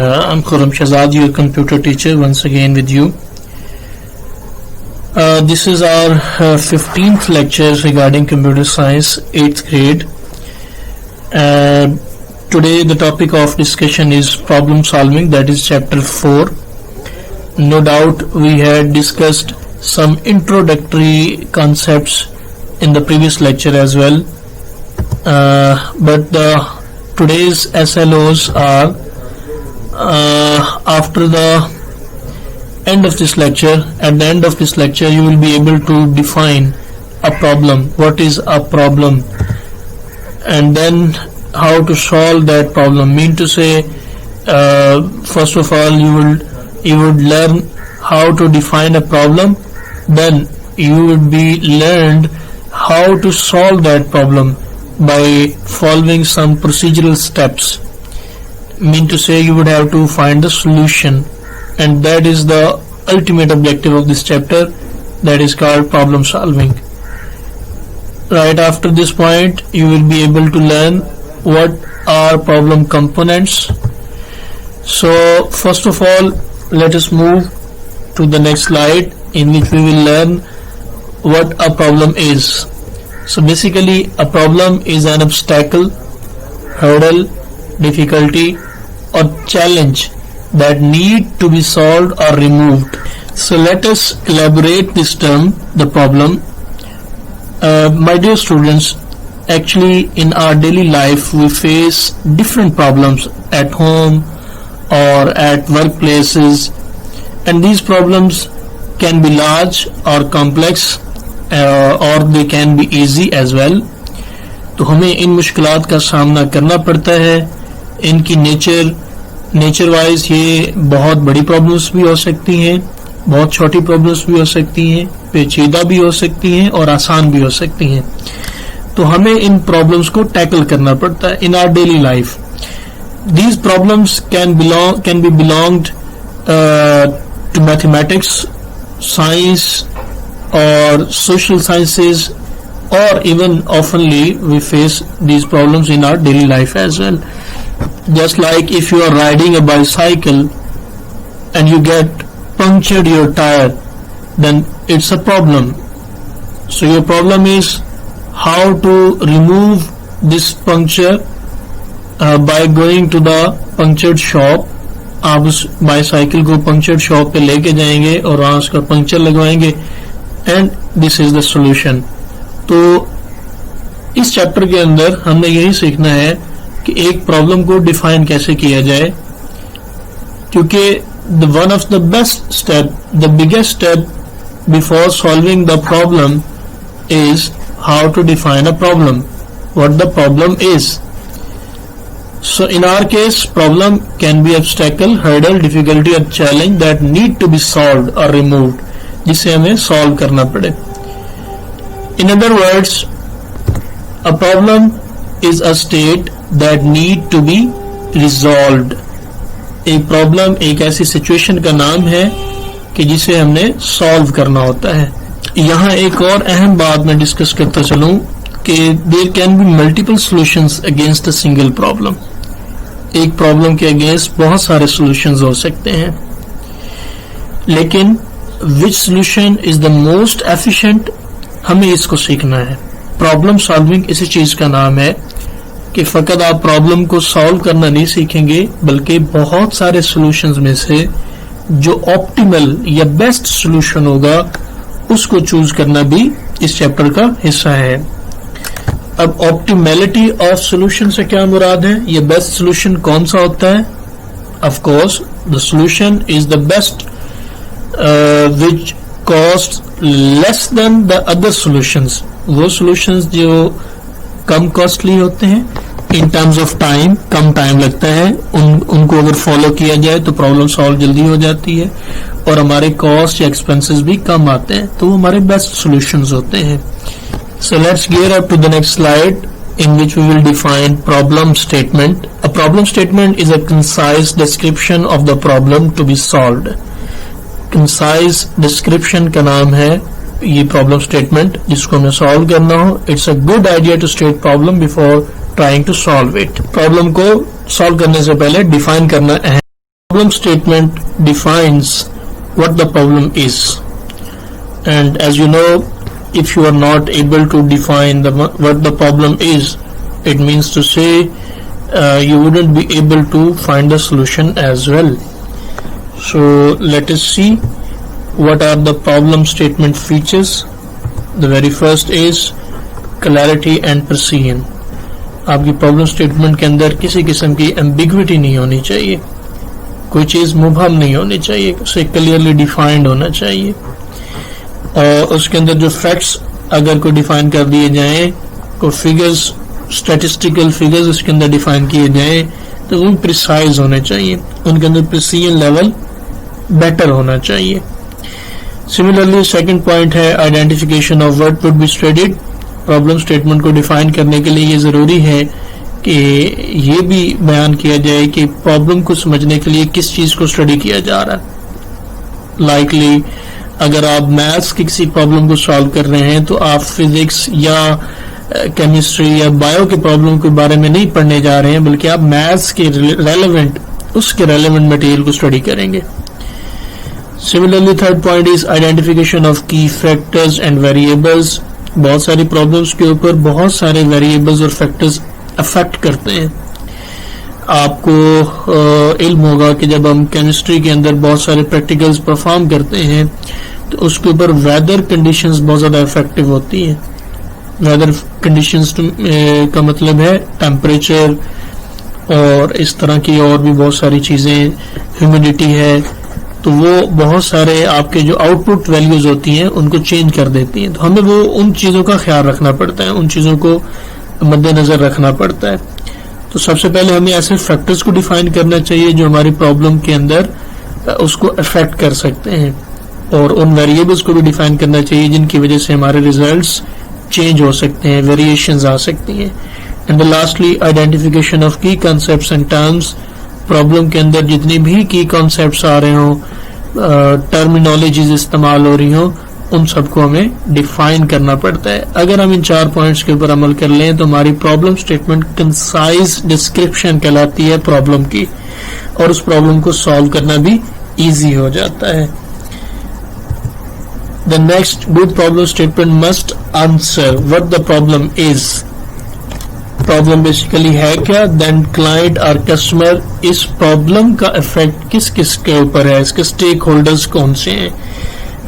I'm Khurram Shahzad, your computer teacher, once again with you. This is our 15th lecture regarding computer science, 8th grade. Today the topic of discussion is problem solving, that is chapter 4. No doubt we had discussed some introductory concepts in the previous lecture as well, but today's SLOs are after the end of this lecture. At the end of this lecture you will be able to define a problem, what is a problem, and then how to solve that problem. Mean to say, first of all you would learn how to define a problem, then you would be learned how to solve that problem by following some procedural steps. Mean to say, you would have to find the solution, and that is the ultimate objective of this chapter, that is called problem solving. Right after this point you will be able to learn what are problem components. So first of all, let us move to the next slide, in which we will learn what a problem is. So basically a problem is an obstacle, hurdle, difficulty or challenge that need to be solved or removed. So let us elaborate this term, the problem. My dear students, actually in our daily life we face different problems at home or at workplaces, and these problems can be large or complex, और they can be easy as well. तो हमें इन मुश्किलात का सामना करना पड़ता है. इनकी नेचर वाइज ये बहुत बड़ी प्रॉब्लम्स भी हो सकती हैं, बहुत छोटी प्रॉब्लम्स भी हो सकती हैं, पेचीदा भी हो सकती हैं और आसान भी हो सकती हैं. तो हमें इन प्रॉब्लम्स को टैकल करना पड़ता है in our daily life. These problems can be belonged to mathematics, science or social sciences, or even oftenly we face these problems in our daily life as well. Just like if you are riding a bicycle and you get punctured your tire, then it's a problem. So your problem is how to remove this puncture by going to the punctured shop. आप उस bicycle को puncture shop पे लेके जाएंगे और वहां उसका puncture लगवाएंगे, and this is the solution. तो इस चैप्टर के अंदर हमने यही सीखना है कि एक प्रॉब्लम को डिफाइन कैसे किया जाए, क्योंकि the one of the best step, the biggest step before solving the problem is how to define a problem, what the problem is. So in our case, problem can be obstacle, hurdle, difficulty or challenge that need to be solved or removed, जिसे हमें solve करना पड़े. In other words, a problem is a state that need to be resolved. एक problem एक ऐसी situation का नाम है कि जिसे हमने solve करना होता है. यहाँ एक और अहम बात मैं डिस्कस करता चलूं कि there can be multiple solutions against a single problem. एक प्रॉब्लम के अगेंस्ट बहुत सारे सॉल्यूशंस हो सकते हैं, लेकिन which solution is the most efficient, हमें इसको सीखना है. प्रॉब्लम सॉल्विंग इसी चीज का नाम है कि फकत आप प्रॉब्लम को सॉल्व करना नहीं सीखेंगे, बल्कि बहुत सारे सॉल्यूशंस में से जो ऑप्टिमल या बेस्ट सॉल्यूशन होगा उसको चूज करना भी इस चैप्टर का हिस्सा है. अब ऑप्टिमैलिटी ऑफ सॉल्यूशन से क्या मुराद है, ये बेस्ट सॉल्यूशन कौन सा होता है? Of course the solution is the best which cost less than the other solutions. वो सॉल्यूशंस जो कम कॉस्टली होते हैं, in terms of time, come time लगता है, उनको अगर फॉलो किया जाए तो प्रॉब्लम सॉल्व जल्दी हो जाती है और हमारे कॉस्ट या एक्सपेंसेस भी कम आते हैं, तो वो हमारे बेस्ट सॉल्यूशंस होते हैं. So let's gear up to the next slide, in which we will define problem statement. A problem statement is a concise description of the problem to be solved. Concise description का नाम है ये problem statement, जिसको हमें solve करना हो. It's a good idea to state problem before trying to solve it. Problem को solve करने से पहले define करना है. Problem statement defines what the problem is, and as you know, if you are not able to define what the problem is, it means to say you wouldn't be able to find the solution as well. So let us see what are the problem statement features. The very first is clarity and precision. आपकी problem statement के अंदर किसी किस्म की ambiguity नहीं होनी चाहिए, कोई चीज मुबहम नहीं होनी चाहिए, उसे क्लियरली डिफाइंड होना चाहिए, और उसके अंदर जो फैक्ट्स अगर कोई डिफाइन कर दिए जाएं, कोई फिगर्स, स्टैटिस्टिकल फिगर्स उसके अंदर डिफाइन किए जाएं, तो वो प्रिसाइज होने चाहिए, उनके अंदर प्रिसीजन लेवल बेटर होना चाहिए. सिमिलरली सेकंड पॉइंट है identification of what would be studied. Problem statement को डिफाइन करने के लिए ये जरूरी है कि ये भी बयान किया जाए कि प्रॉब्लम को समझने के लिए किस चीज को स्टडी किया जा रहा है. लाइकली अगर आप मैथ्स की किसी प्रॉब्लम को सॉल्व कर रहे हैं तो आप फिजिक्स या केमिस्ट्री या बायो के प्रॉब्लम के बारे में नहीं पढ़ने जा रहे हैं, बल्कि आप मैथ्स के उसके रेलेवेंट मटेरियल को स्टडी करेंगे. Similarly third point is identification of की फैक्टर्स एंड वेरिएबल्स. बहुत सारी प्रॉब्लम्स के ऊपर बहुत सारे वेरिएबल्स और फैक्टर्स अफेक्ट करते हैं. आपको इल्म होगा कि जब हम केमिस्ट्री के अंदर बहुत सारे प्रैक्टिकल्स परफॉर्म करते हैं तो उसके ऊपर वेदर कंडीशंस बहुत ज़्यादा इफेक्टिव होती हैं. वेदर कंडीशंस का मतलब है टेम्परेचर और इस तरह की और भी बहुत सारी चीज़ें, ह्यूमिडिटी है, तो वो बहुत सारे आपके जो आउटपुट वैल्यूज होती हैं उनको चेंज कर देती हैं. तो हमें वो उन चीज़ों का ख्याल रखना पड़ता है, उन चीज़ों को मद्देनजर रखना पड़ता है. तो सबसे पहले हमें ऐसे फैक्टर्स को डिफाइन करना चाहिए जो हमारी प्रॉब्लम के अंदर उसको अफेक्ट कर सकते हैं, और उन वेरिएबल्स को भी डिफाइन करना चाहिए जिनकी वजह से हमारे रिजल्ट्स चेंज हो सकते हैं, वेरिएशंस आ सकती हैं. एंड लास्टली आइडेंटिफिकेशन ऑफ की कॉन्सेप्ट्स एंड टर्म्स. प्रॉब्लम के अंदर जितनी भी की कॉन्सेप्ट्स आ रहे हों, टर्मिनोलॉजीज इस्तेमाल हो रही हों, उन सबको हमें डिफाइन करना पड़ता है. अगर हम इन 4 पॉइंट्स के ऊपर अमल कर लें तो हमारी प्रॉब्लम स्टेटमेंट कंसाइज डिस्क्रिप्शन कहलाती है प्रॉब्लम की, और उस प्रॉब्लम को सॉल्व करना भी इजी हो जाता है. The next, good problem statement must answer what the problem is. Problem basically है क्या, देन क्लाइंट और कस्टमर, इस प्रॉब्लम का इफेक्ट किस किस के ऊपर है, इसके स्टेक होल्डर्स कौन से हैं,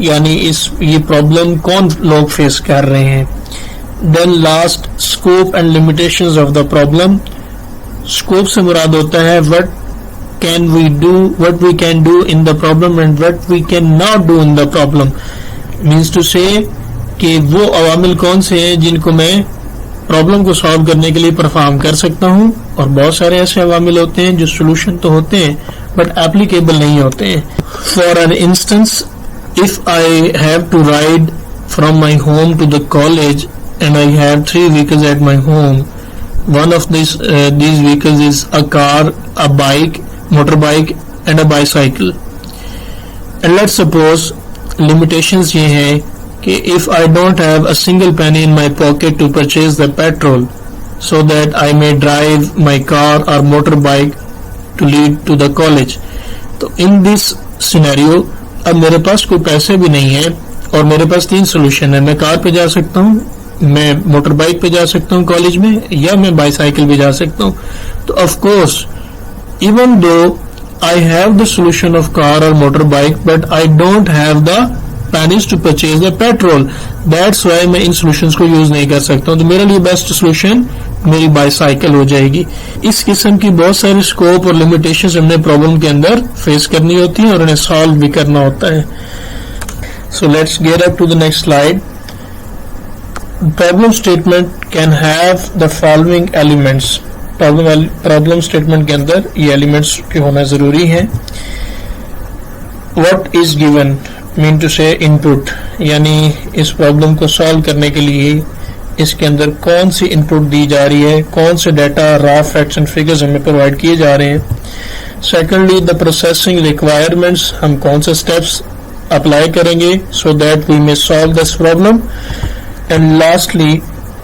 यानी ये प्रॉब्लम कौन लोग फेस कर रहे हैं. Then last, scope and limitations of the problem. Scope से मुराद होता है what we can do in the problem and what we can not do in the problem. Means to say कि वो अवामिल कौन से हैं जिनको मैं प्रॉब्लम को सॉल्व करने के लिए परफॉर्म कर सकता हूं, और बहुत सारे ऐसे अवामिल होते हैं जो सोल्यूशन तो होते हैं बट एप्लीकेबल नहीं होते हैं. For an instance, if I have to ride from my home to the college and I have 3 vehicles at my home, one of these vehicles is a car, a bike, motorbike and a bicycle. And let's suppose limitations ये हैं कि if I don't have a single penny in my pocket to purchase the petrol so that I may drive my car or motorbike to lead to the college. तो in this scenario अब मेरे पास कोई पैसे भी नहीं है और मेरे पास 3 सोल्यूशन है. मैं कार पे जा सकता हूँ, मैं मोटर बाइक पे जा सकता हूँ कॉलेज में, या मैं बाईसाइकिल पे जा सकता हूँ. तो of course even though I have the solution of car or motor bike but I don't have the pennies to purchase the petrol, that's why मैं इन solutions को यूज नहीं कर सकता हूँ. तो मेरे लिए बेस्ट सोल्यूशन मेरी बाईसाइकिल हो जाएगी. इस किस्म की बहुत सारी स्कोप और लिमिटेशंस हमने प्रॉब्लम के अंदर फेस करनी होती है और उन्हें सॉल्व भी करना होता है. So let's get up to the next slide. Problem statement can have the following elements. Problem statement के अंदर ये एलिमेंट्स के होना जरूरी है. What is given mean to say input, यानी इस प्रॉब्लम को सॉल्व करने के लिए इसके अंदर कौन सी इनपुट दी जा रही है, कौन से data, raw facts and figures हमें प्रोवाइड किए जा रहे हैं. सेकेंडली, द प्रोसेसिंग रिक्वायरमेंट्स, हम कौन से स्टेप्स अप्लाई करेंगे so that we may solve this problem. And lastly,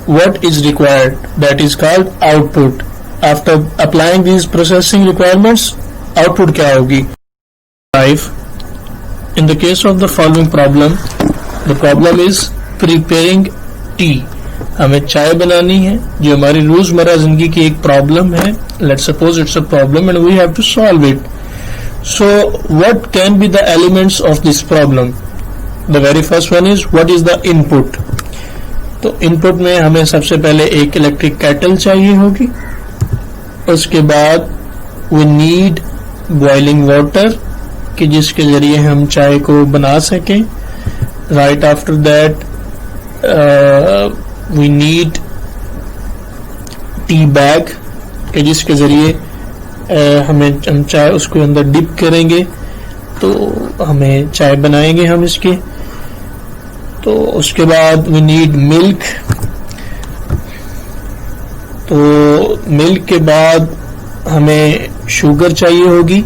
what is required, that is called output. After applying these processing requirements, output क्या होगी. 5. In the case of the following problem, the problem is preparing tea. हमें चाय बनानी है जो हमारी रोजमर्रा जिंदगी की एक प्रॉब्लम है. Let's suppose it's a problem and we have to solve it. So what can be the elements of this problem? The very first one is what is the input. तो इनपुट में हमें सबसे पहले एक electric kettle चाहिए होगी. उसके बाद we need boiling water कि जिसके जरिए हम चाय को बना सकें. Right after that we need tea bag कि जिसके जरिए हम चाय उसको अंदर डिप करेंगे तो हमें चाय बनाएंगे हम इसके. तो उसके बाद वी नीड मिल्क. तो मिल्क के बाद हमें शुगर चाहिए होगी.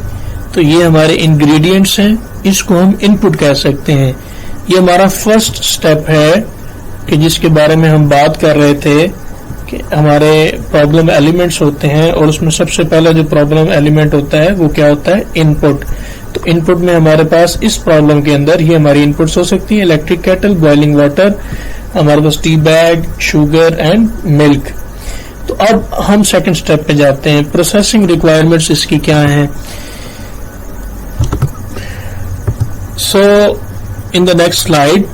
तो ये हमारे इंग्रेडिएंट्स हैं, इसको हम इनपुट कह सकते हैं. ये हमारा फर्स्ट स्टेप है कि जिसके बारे में हम बात कर रहे थे कि हमारे प्रॉब्लम एलिमेंट्स होते हैं और उसमें सबसे पहला जो प्रॉब्लम एलिमेंट होता है वो क्या होता है, इनपुट. तो इनपुट में हमारे पास इस प्रॉब्लम के अंदर ये हमारी इनपुट्स हो सकती है. इलेक्ट्रिक केटल, बॉइलिंग वाटर, हमारे पास tea bag, sugar and milk. तो अब हम सेकंड स्टेप पे जाते हैं. प्रोसेसिंग रिक्वायरमेंट्स इसकी क्या हैं. So in the next slide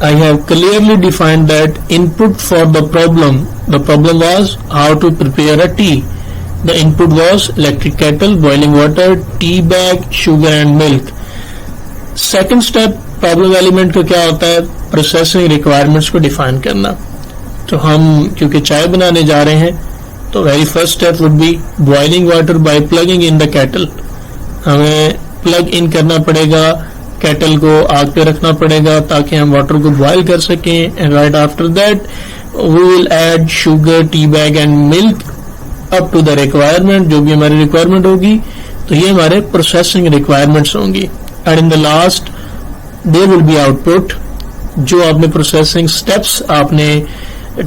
I have clearly defined that input for the problem was how to prepare a tea. The input was electric kettle, boiling water, tea bag, sugar and milk. Second step problem element का क्या होता है, processing requirements को define करना. तो हम क्योंकि चाय बनाने जा रहे हैं तो very first step would be boiling water by plugging in the kettle. हमें plug in करना पड़ेगा, केटल को आग पे रखना पड़ेगा ताकि हम वाटर को बॉयल कर सकें. And right after that we will add sugar, tea bag and milk up to the requirement, जो भी हमारी रिक्वायरमेंट होगी. तो ये हमारे प्रोसेसिंग रिक्वायरमेंट्स होंगी. And in the last there will be output. जो आपने प्रोसेसिंग स्टेप्स आपने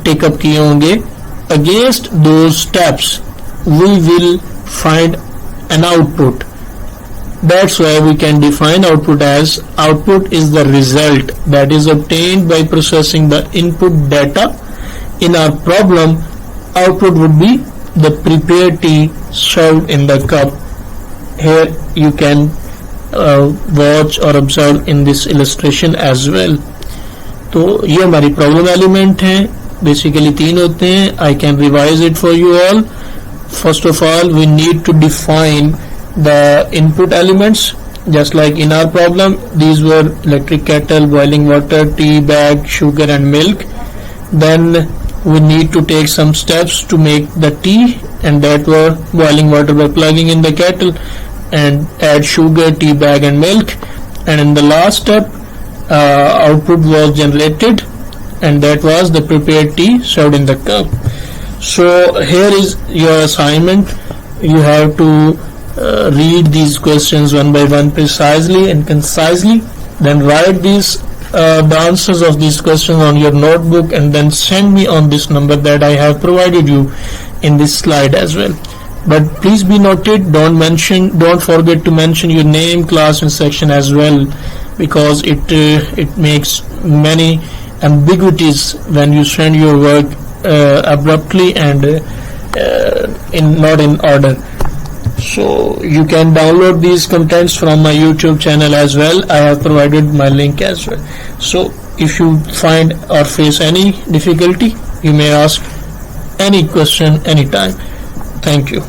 टेकअप किए होंगे, against those steps we will find an output. That's why we can define output as output is the result that is obtained by processing the input data. In our problem, output would be the prepared tea served in the cup. Here you can watch or observe in this illustration as well. तो ये हमारी problem element हैं. Basically 3 होते हैं. I can revise it for you all. First of all, we need to define the input elements. Just like in our problem, these were electric kettle, boiling water, tea bag, sugar and milk. Then we need to take some steps to make the tea, and that were boiling water by plugging in the kettle and add sugar, tea bag and milk. And in the last step, output was generated, and that was the prepared tea served in the cup. So here is your assignment. You have to read these questions one by one precisely and concisely, then write the answers of these questions on your notebook and then send me on this number that I have provided you in this slide as well. But please be noted, don't forget to mention your name, class and section as well, because it makes many ambiguities when you send your work abruptly and not in order. So you can download these contents from my YouTube channel as well. I have provided my link as well. So if you find or face any difficulty, you may ask any question anytime. Thank you.